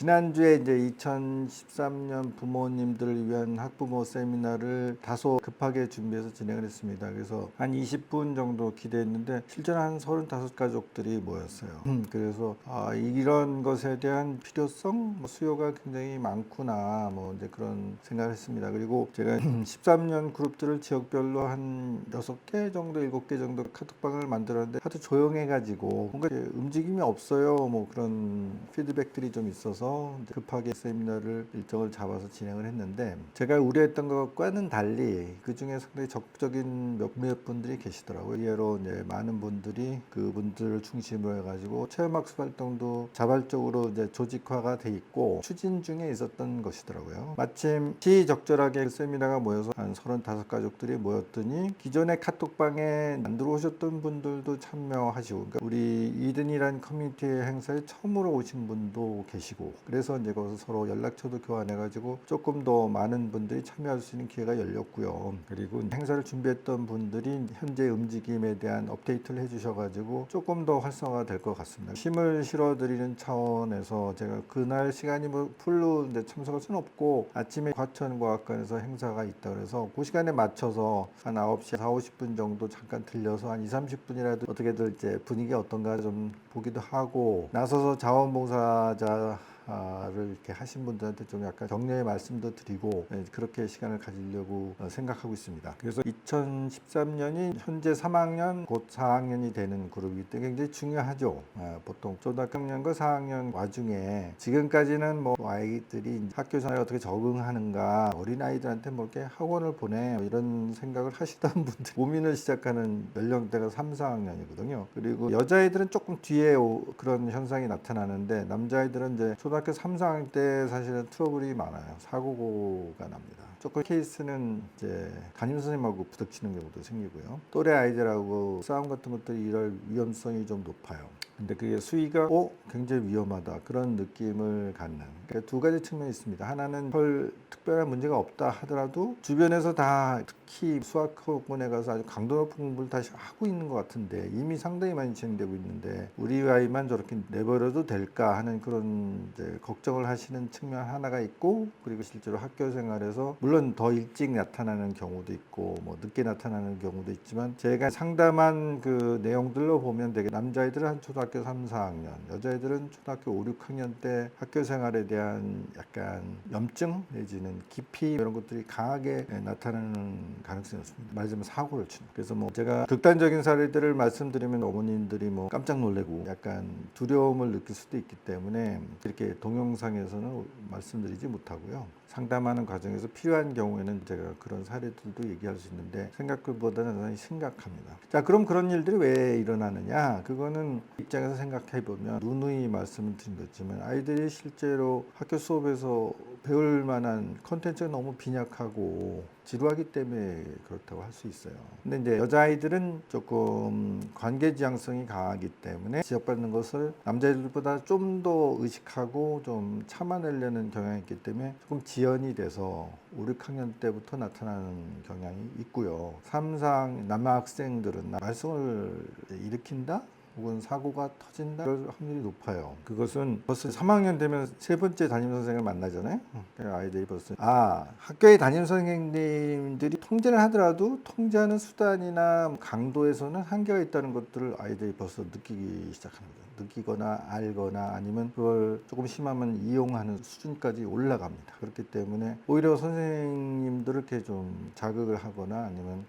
지난주에 이제 2013년 부모님들을 위한 학부모 세미나를 다소 급하게 준비해서 진행을 했습니다. 그래서 한 20분 정도 기대했는데 실제로 한 35가족들이 모였어요. 그래서 이런 것에 대한 필요성, 수요가 굉장히 많구나, 이제 그런 생각을 했습니다. 그리고 제가 13년 그룹들을 지역별로 한 6개 정도, 7개 정도 카톡방을 만들었는데 하도 조용해가지고 뭔가 움직임이 없어요. 그런 피드백들이 좀 있어서 급하게 세미나를 일정을 잡아서 진행을 했는데, 제가 우려했던 것과는 달리 그 중에 상당히 적극적인 몇몇 분들이 계시더라고요. 의외로 이제 많은 분들이 그분들을 중심으로 해가지고 체험학습 활동도 자발적으로 이제 조직화가 돼 있고 추진 중에 있었던 것이더라고요. 마침 시적절하게 세미나가 모여서 한 35가족들이 모였더니 기존의 카톡방에 안 들어오셨던 분들도 참여하시고, 그러니까 우리 이든이란 커뮤니티 행사에 처음으로 오신 분도 계시고, 그래서 이제 거기서 서로 연락처도 교환해가지고 조금 더 많은 분들이 참여할 수 있는 기회가 열렸고요. 그리고 행사를 준비했던 분들이 현재 움직임에 대한 업데이트를 해주셔가지고 조금 더 활성화가 될 것 같습니다. 힘을 실어드리는 차원에서 제가 그날 시간이 풀로 참석할 수는 없고 아침에 과천과학관에서 행사가 있다 그래서 그 시간에 맞춰서 한 9시 40-50분 정도 잠깐 들려서 한 20-30분이라도 어떻게들 이제 분위기가 어떤가 좀 보기도 하고, 나서서 자원봉사자 를 이렇게 하신 분들한테 좀 약간 격려의 말씀도 드리고 그렇게 시간을 가지려고 생각하고 있습니다. 그래서 2013년이 현재 3학년 곧 4학년이 되는 그룹이기 때문에 굉장히 중요하죠. 보통 초등학교 학년과 4학년 와중에 지금까지는 아이들이 학교 생활에 어떻게 적응하는가, 어린아이들한테 이렇게 학원을 보내 이런 생각을 하시던 분들 고민을 시작하는 연령대가 3-4학년이거든요. 그리고 여자아이들은 조금 뒤에 그런 현상이 나타나는데, 남자아이들은 이제 초등학교 3-4학년 때 사실은 트러블이 많아요. 사고가 납니다. 조금 케이스는 이제 담임선생님하고 부닥치는 경우도 생기고요. 또래 아이들하고 싸움 같은 것들이 이럴 위험성이 좀 높아요. 근데 그게 수위가 굉장히 위험하다 그런 느낌을 갖는, 그러니까 두 가지 측면이 있습니다. 하나는 별 특별한 문제가 없다 하더라도 주변에서 다 특히 수학학원에 가서 아주 강도 높은 공부를 다시 하고 있는 것 같은데, 이미 상당히 많이 진행되고 있는데 우리 아이만 저렇게 내버려도 될까 하는 그런 이제 걱정을 하시는 측면 하나가 있고, 그리고 실제로 학교 생활에서 물론 더 일찍 나타나는 경우도 있고 늦게 나타나는 경우도 있지만, 제가 상담한 그 내용들로 보면 되게 남자아이들은 한 초등학교 3-4학년, 여자애들은 초등학교 5-6학년 때 학교 생활에 대한 약간 염증 내지는 기피 이런 것들이 강하게 나타나는 가능성이 있습니다. 말하자면 사고를 치는. 그래서 제가 극단적인 사례들을 말씀드리면 어머님들이 깜짝 놀래고 약간 두려움을 느낄 수도 있기 때문에 이렇게 동영상에서는 말씀드리지 못하고요. 상담하는 과정에서 필요한 경우에는 제가 그런 사례들도 얘기할 수 있는데 생각보다는 상당히 심각합니다. 자, 그럼 그런 일들이 왜 일어나느냐? 그거는 입장에서 생각해 보면 누누이 말씀을 드린 거지만 아이들이 실제로 학교 수업에서 배울 만한 컨텐츠가 너무 빈약하고 지루하기 때문에 그렇다고 할 수 있어요. 근데 이제 여자아이들은 조금 관계지향성이 강하기 때문에 지적받는 것을 남자애들보다 좀 더 의식하고 좀 참아내려는 경향이 있기 때문에 조금 지연이 돼서 5-6학년 때부터 나타나는 경향이 있고요. 3-4학년 남학생들은 말썽을 일으킨다? 혹은 사고가 터진다? 그럴 확률이 높아요. 그것은 벌써 3학년 되면 세 번째 담임선생을 만나잖아요. 그러니까 아이들이 벌써 학교의 담임선생님들이 통제를 하더라도 통제하는 수단이나 강도에서는 한계가 있다는 것들을 아이들이 벌써 느끼기 시작합니다. 느끼거나 알거나 아니면 그걸 조금 심하면 이용하는 수준까지 올라갑니다. 그렇기 때문에 오히려 선생님들을 이렇게 좀 자극을 하거나 아니면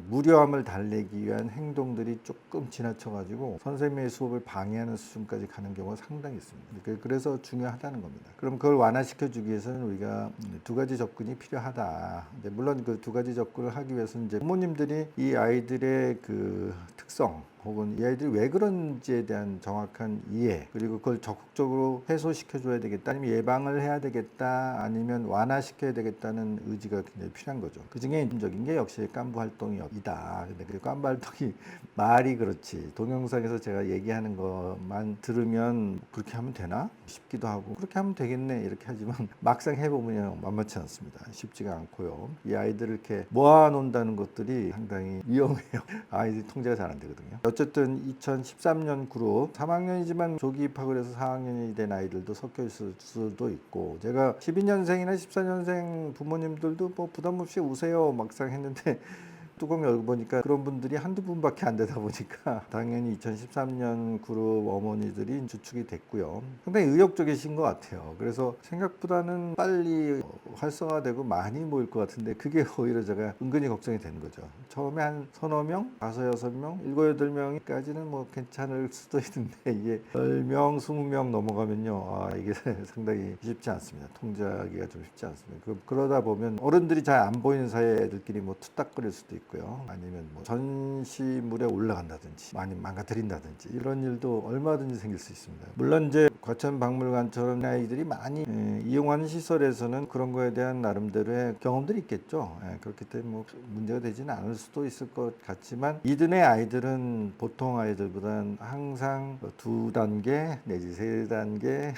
무료함을 달래기 위한 행동들이 조금 지나쳐가지고 선생님의 수업을 방해하는 수준까지 가는 경우가 상당히 있습니다. 그래서 중요하다는 겁니다. 그럼 그걸 완화시켜주기 위해서는 우리가 두 가지 접근이 필요하다. 물론 그 두 가지 접근을 하기 위해서는 이제 부모님들이 이 아이들의 그 특성 혹은 이 아이들이 왜 그런지에 대한 정확한 이해, 그리고 그걸 적극적으로 해소시켜줘야 되겠다, 아니면 예방을 해야 되겠다, 아니면 완화시켜야 되겠다는 의지가 굉장히 필요한 거죠. 그 중에 핵심적인 게 역시 깐부 활동이다. 근데 그 깐부 활동이 말이 그렇지, 동영상에서 제가 얘기하는 것만 들으면 그렇게 하면 되나 싶기도 하고, 그렇게 하면 되겠네 이렇게 하지만 막상 해보면 만만치 않습니다. 쉽지가 않고요. 이 아이들을 이렇게 모아놓는다는 것들이 상당히 위험해요. 아이들이 통제가 잘 안 되거든요. 어쨌든 2013년 그룹 3학년이지만 조기 입학을 해서 4학년이 된 아이들도 섞여 있을 수도 있고, 제가 12년생이나 14년생 부모님들도 뭐 부담 없이 오세요 막상 했는데 뚜껑 열어보니까 그런 분들이 한두 분밖에 안 되다 보니까 당연히 2013년 그룹 어머니들이 주축이 됐고요. 상당히 의욕적이신 것 같아요. 그래서 생각보다는 빨리 활성화되고 많이 모일 것 같은데 그게 오히려 제가 은근히 걱정이 되는 거죠. 처음에 한 서너 명, 다섯 여섯 명, 일곱 여덟 명까지는 뭐 괜찮을 수도 있는데 이게 10명, 20명 넘어가면요. 이게 상당히 쉽지 않습니다. 통제하기가 좀 쉽지 않습니다. 그러다 보면 어른들이 잘 안 보이는 사이에 애들끼리 뭐 투닥거릴 수도 있고요. 아니면 뭐 전시물에 올라간다든지 많이 망가뜨린다든지 이런 일도 얼마든지 생길 수 있습니다. 물론 이제 과천박물관처럼 아이들이 많이 이용하는 시설에서는 그런 거에 대한 나름대로의 경험들이 있겠죠. 그렇기 때문에 뭐 문제가 되지는 않을 수도 있을 것 같지만 이든의 아이들은 보통 아이들보다는 항상 2단계 내지 3단계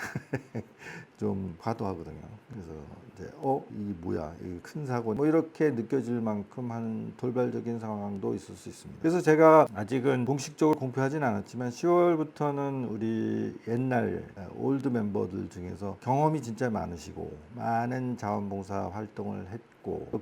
좀 과도하거든요. 그래서 이제 이게 뭐야, 이게 큰 사고 뭐 이렇게 느껴질 만큼 한 돌발적인 상황도 있을 수 있습니다. 그래서 제가 아직은 공식적으로 공표하진 않았지만 10월부터는 우리 옛날 올드 멤버들 중에서 경험이 진짜 많으시고 많은 자원봉사 활동을 했고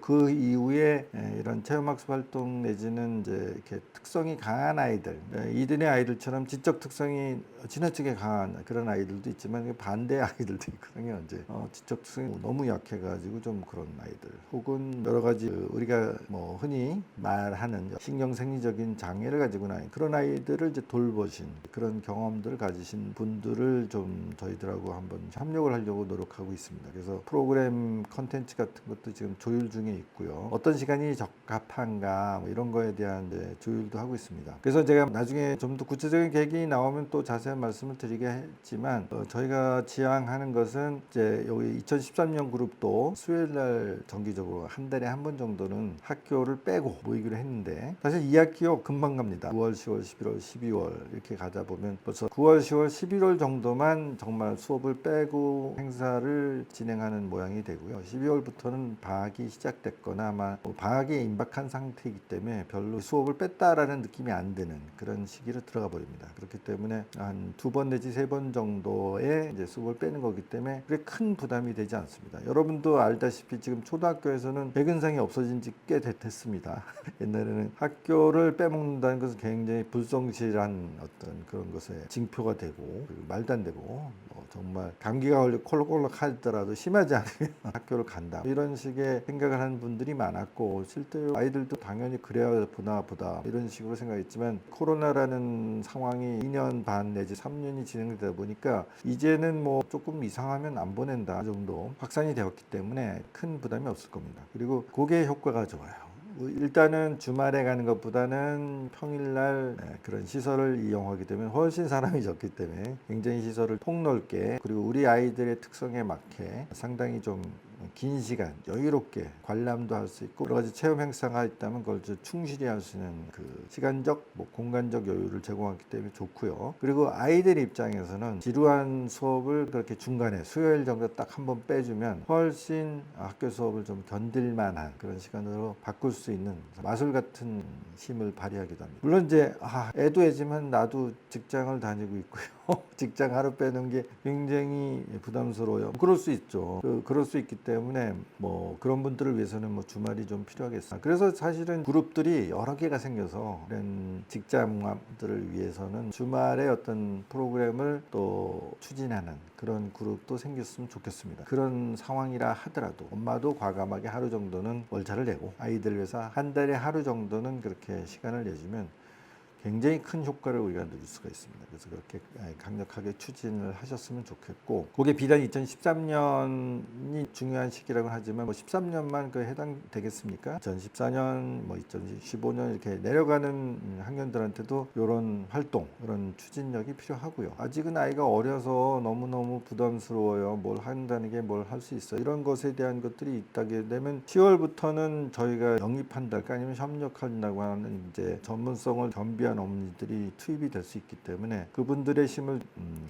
그 이후에 이런 체험학습 활동 내지는 이제 이렇게 특성이 강한 아이들, 이든의 아이들처럼 지적 특성이 지나치게 강한 그런 아이들도 있지만 반대 아이들도 있거든요. 이제 지적 특성이 너무 약해가지고 좀 그런 아이들, 혹은 여러 가지 우리가 뭐 흔히 말하는 신경 생리적인 장애를 가지고 있는 그런 아이들을 이제 돌보신 그런 경험들을 가지신 분들을 좀 저희들하고 한번 협력을 하려고 노력하고 있습니다. 그래서 프로그램 컨텐츠 같은 것도 지금 조율 중에 있고요. 어떤 시간이 적합한가 뭐 이런 거에 대한 이제 조율도 하고 있습니다. 그래서 제가 나중에 좀 더 구체적인 계획이 나오면 또 자세한 말씀을 드리겠지만 저희가 지향하는 것은 이제 여기 2013년 그룹도 수요일 날 정기적으로 한 달에 한 번 정도는 학교를 빼고 모이기로 했는데 사실 2학기요 금방 갑니다. 9월, 10월, 11월, 12월 이렇게 가다 보면 벌써 9월, 10월, 11월 정도만 정말 수업을 빼고 행사를 진행하는 모양이 되고요. 12월부터는 방학이 시작됐거나 아마 방학에 임박한 상태이기 때문에 별로 수업을 뺐다라는 느낌이 안 드는 그런 시기로 들어가 버립니다. 그렇기 때문에 한 2번 내지 3번 정도의 이제 수업을 빼는 거기 때문에 그게 큰 부담이 되지 않습니다. 여러분도 알다시피 지금 초등학교에서는 백은상이 없어진 지 꽤 됐습니다. 옛날에는 학교를 빼먹는다는 것은 굉장히 불성실한 어떤 그런 것에 징표가 되고 말도 안 되고 정말 감기가 걸려 콜록콜록 하더라도 심하지 않으면 학교를 간다 이런 식의 생각을 하는 분들이 많았고 실제로 아이들도 당연히 그래야 보다 이런 식으로 생각했지만 코로나라는 상황이 2년 반 내지 3년이 진행되다 보니까 이제는 뭐 조금 이상하면 안 보낸다 정도 확산이 되었기 때문에 큰 부담이 없을 겁니다. 그리고 그게 효과가 좋아요. 일단은 주말에 가는 것보다는 평일날 그런 시설을 이용하게 되면 훨씬 사람이 적기 때문에 굉장히 시설을 폭넓게, 그리고 우리 아이들의 특성에 맞게 상당히 좀 긴 시간 여유롭게 관람도 할 수 있고 여러 가지 체험 행사가 있다면 그걸 충실히 할 수 있는 그 시간적 공간적 여유를 제공하기 때문에 좋고요. 그리고 아이들 입장에서는 지루한 수업을 그렇게 중간에 수요일 정도 딱 한 번 빼주면 훨씬 학교 수업을 좀 견딜 만한 그런 시간으로 바꿀 수 있는 마술 같은 힘을 발휘하기도 합니다. 물론 이제 애도 애지만 나도 직장을 다니고 있고요. 직장 하루 빼는 게 굉장히 부담스러워요. 그럴 수 있죠. 그럴 수 있기 때문에 뭐 그런 분들을 위해서는 뭐 주말이 좀 필요하겠어요. 그래서 사실은 그룹들이 여러 개가 생겨서 이런 직장들을 위해서는 주말에 어떤 프로그램을 또 추진하는 그런 그룹도 생겼으면 좋겠습니다. 그런 상황이라 하더라도 엄마도 과감하게 하루 정도는 월차를 내고 아이들 위해서 한 달에 하루 정도는 그렇게 시간을 내주면 굉장히 큰 효과를 우리가 누릴 수가 있습니다. 그래서 그렇게 강력하게 추진을 하셨으면 좋겠고, 그게 비단 2013년이 중요한 시기라고 하지만 뭐 13년만 그 해당되겠습니까? 2014년, 뭐 2015년 이렇게 내려가는 학년들한테도 이런 활동, 이런 추진력이 필요하고요. 아직은 아이가 어려서 너무너무 부담스러워요. 뭘 한다는 게 뭘 할 수 있어요. 이런 것에 대한 것들이 있다게 되면 10월부터는 저희가 영입한다, 아니면 협력한다고 하는 이제 전문성을 겸비한 귀한 어머니들이 투입이 될 수 있기 때문에 그분들의 힘을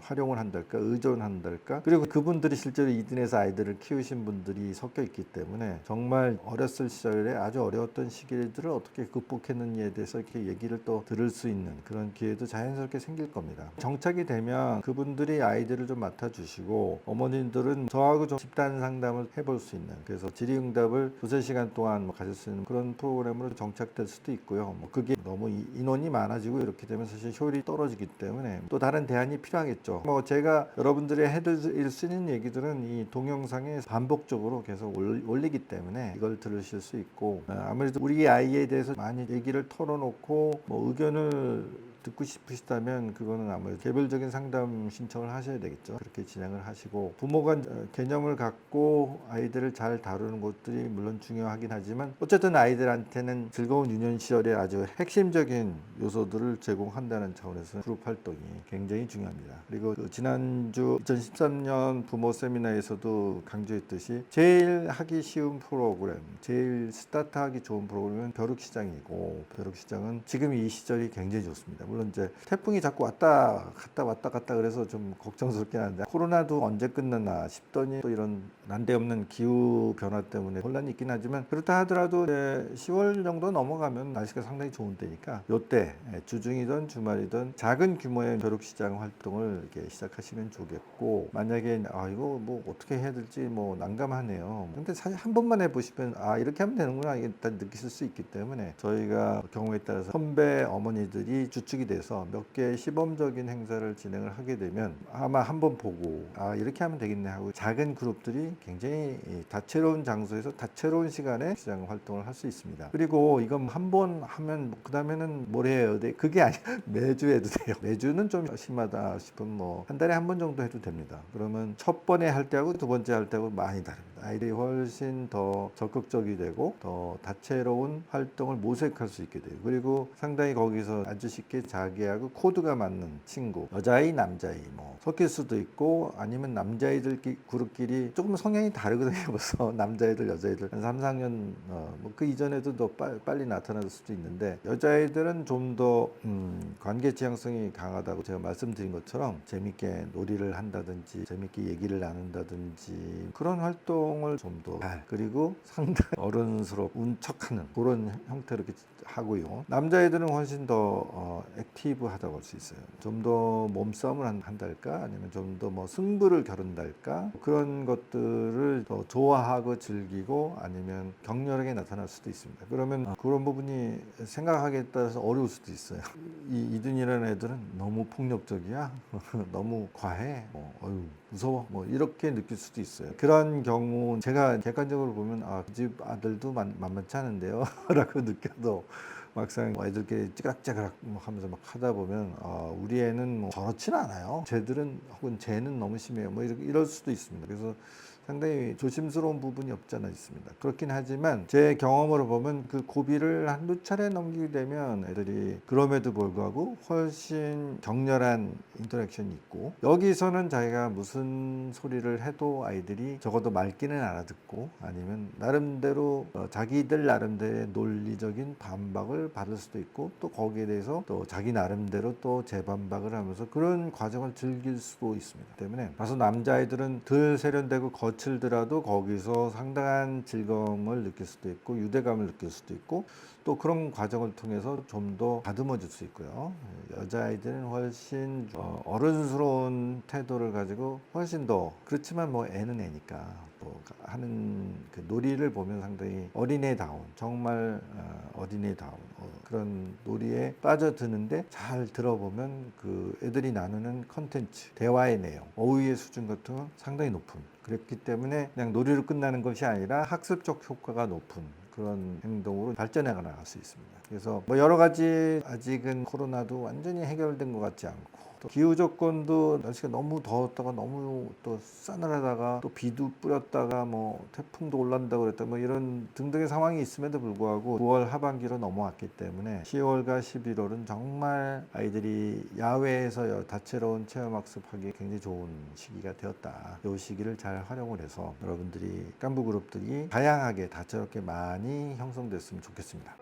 활용을 한달까, 의존한달까, 그리고 그분들이 실제로 이든에서 아이들을 키우신 분들이 섞여 있기 때문에 정말 어렸을 시절에 아주 어려웠던 시기들을 어떻게 극복했는지에 대해서 이렇게 얘기를 또 들을 수 있는 그런 기회도 자연스럽게 생길 겁니다. 정착이 되면 그분들이 아이들을 좀 맡아주시고 어머님들은 저하고 좀 집단 상담을 해볼 수 있는, 그래서 질의응답을 두세 시간 동안 가질 수 있는 그런 프로그램으로 정착될 수도 있고요. 그게 너무 인원이 많아지고 이렇게 되면 사실 효율이 떨어지기 때문에 또 다른 대안이 필요하겠죠. 제가 여러분들이 해드릴 수 있는 얘기들은 이 동영상에 반복적으로 계속 올리기 때문에 이걸 들으실 수 있고, 아무래도 우리 아이에 대해서 많이 얘기를 털어놓고 의견을 듣고 싶으시다면 그거는 아무래도 개별적인 상담 신청을 하셔야 되겠죠. 그렇게 진행을 하시고, 부모가 개념을 갖고 아이들을 잘 다루는 것들이 물론 중요하긴 하지만 어쨌든 아이들한테는 즐거운 유년 시절에 아주 핵심적인 요소들을 제공한다는 차원에서 그룹 활동이 굉장히 중요합니다. 그리고 지난주 2013년 부모 세미나에서도 강조했듯이 제일 하기 쉬운 프로그램, 제일 스타트하기 좋은 프로그램은 벼룩시장이고, 벼룩시장은 지금 이 시절이 굉장히 좋습니다. 물론 이제 태풍이 자꾸 왔다 갔다 그래서 좀 걱정스럽긴 한데, 코로나도 언제 끝나나 싶더니 또 이런 난데없는 기후 변화 때문에 혼란이 있긴 하지만, 그렇다 하더라도 10월 정도 넘어가면 날씨가 상당히 좋은 때니까 요때 주중이든 주말이든 작은 규모의 벼룩시장 활동을 이렇게 시작하시면 좋겠고, 만약에 이거 어떻게 해야 될지 난감하네요. 근데 사실 한 번만 해보시면 이렇게 하면 되는구나 일단 느끼실 수 있기 때문에, 저희가 경우에 따라서 선배 어머니들이 주축이 돼서 몇 개의 시범적인 행사를 진행을 하게 되면 아마 한번 보고 이렇게 하면 되겠네 하고 작은 그룹들이 굉장히 다채로운 장소에서 다채로운 시간에 시장 활동을 할 수 있습니다. 그리고 이건 한 번 하면 그 다음에는 뭘 해야 돼? 그게 아니라 매주 해도 돼요. 매주는 좀 심하다 싶으면 한 달에 한 번 정도 해도 됩니다. 그러면 첫 번에 할 때하고 두 번째 할 때하고 많이 다릅니다. 아이들이 훨씬 더 적극적이 되고 더 다채로운 활동을 모색할 수 있게 돼요. 그리고 상당히 거기서 아주 쉽게 자기하고 코드가 맞는 친구, 여자아이, 남자아이 섞일 수도 있고, 아니면 남자아이들 그룹끼리 조금 성향이 다르거든요. 벌써 남자애들, 여자애들 한 3, 4학년 그 이전에도 더 빨리 나타날 수도 있는데, 여자애들은 좀 더 관계 지향성이 강하다고 제가 말씀드린 것처럼 재밌게 놀이를 한다든지 재밌게 얘기를 나눈다든지 그런 활동을 좀 더 그리고 상당히 어른스럽운 척하는 그런 형태로 이렇게 하고요. 남자애들은 훨씬 더 액티브하다고 할 수 있어요. 좀 더 몸싸움을 한달까, 아니면 좀 더 승부를 겨룬달까, 그런 것들을 더 좋아하고 즐기고 아니면 격렬하게 나타날 수도 있습니다. 그러면 그런 부분이 생각하기에 따라서 어려울 수도 있어요. 이든이라는 애들은 너무 폭력적이야, 너무 과해, 어휴 무서워, 이렇게 느낄 수도 있어요. 그런 경우 제가 객관적으로 보면 그 집 아들도 만만치 않은데요 라고 느껴도, 막상 애들끼리 찌그락찌그락 하면서 하다 보면 우리 애는 저렇진 않아요, 쟤들은 혹은 쟤는 너무 심해요, 이럴 수도 있습니다. 그래서 상당히 조심스러운 부분이 없지 않아 있습니다. 그렇긴 하지만 제 경험으로 보면 그 고비를 한두 차례 넘기게 되면 애들이 그럼에도 불구하고 훨씬 격렬한 인터랙션이 있고, 여기서는 자기가 무슨 소리를 해도 아이들이 적어도 말귀는 알아듣고, 아니면 나름대로 자기들 나름대로의 논리적인 반박을 받을 수도 있고, 또 거기에 대해서 또 자기 나름대로 또 재반박을 하면서 그런 과정을 즐길 수도 있습니다. 때문에 다소 남자아이들은 덜 세련되고 거칠더라도 거기서 상당한 즐거움을 느낄 수도 있고 유대감을 느낄 수도 있고, 또 그런 과정을 통해서 좀 더 다듬어질 수 있고요. 여자아이들은 훨씬 어른스러운 태도를 가지고 훨씬 더, 그렇지만 애는 애니까 하는 그 놀이를 보면 상당히 어린애다운, 정말 어린애다운 그런 놀이에 빠져드는데, 잘 들어보면 그 애들이 나누는 컨텐츠, 대화의 내용, 어휘의 수준 같은 건 상당히 높은, 그랬기 때문에 그냥 놀이로 끝나는 것이 아니라 학습적 효과가 높은 그런 행동으로 발전해 나갈 수 있습니다. 그래서 여러 가지, 아직은 코로나도 완전히 해결된 것 같지 않고, 또 기후 조건도 날씨가 너무 더웠다가 너무 또 싸늘하다가 또 비도 뿌렸다가 태풍도 올라온다고 그랬다 이런 등등의 상황이 있음에도 불구하고 9월 하반기로 넘어왔기 때문에 10월과 11월은 정말 아이들이 야외에서 다채로운 체험학습하기 굉장히 좋은 시기가 되었다. 이 시기를 잘 활용을 해서 여러분들이 깐부 그룹들이 다양하게 다채롭게 많이 형성됐으면 좋겠습니다.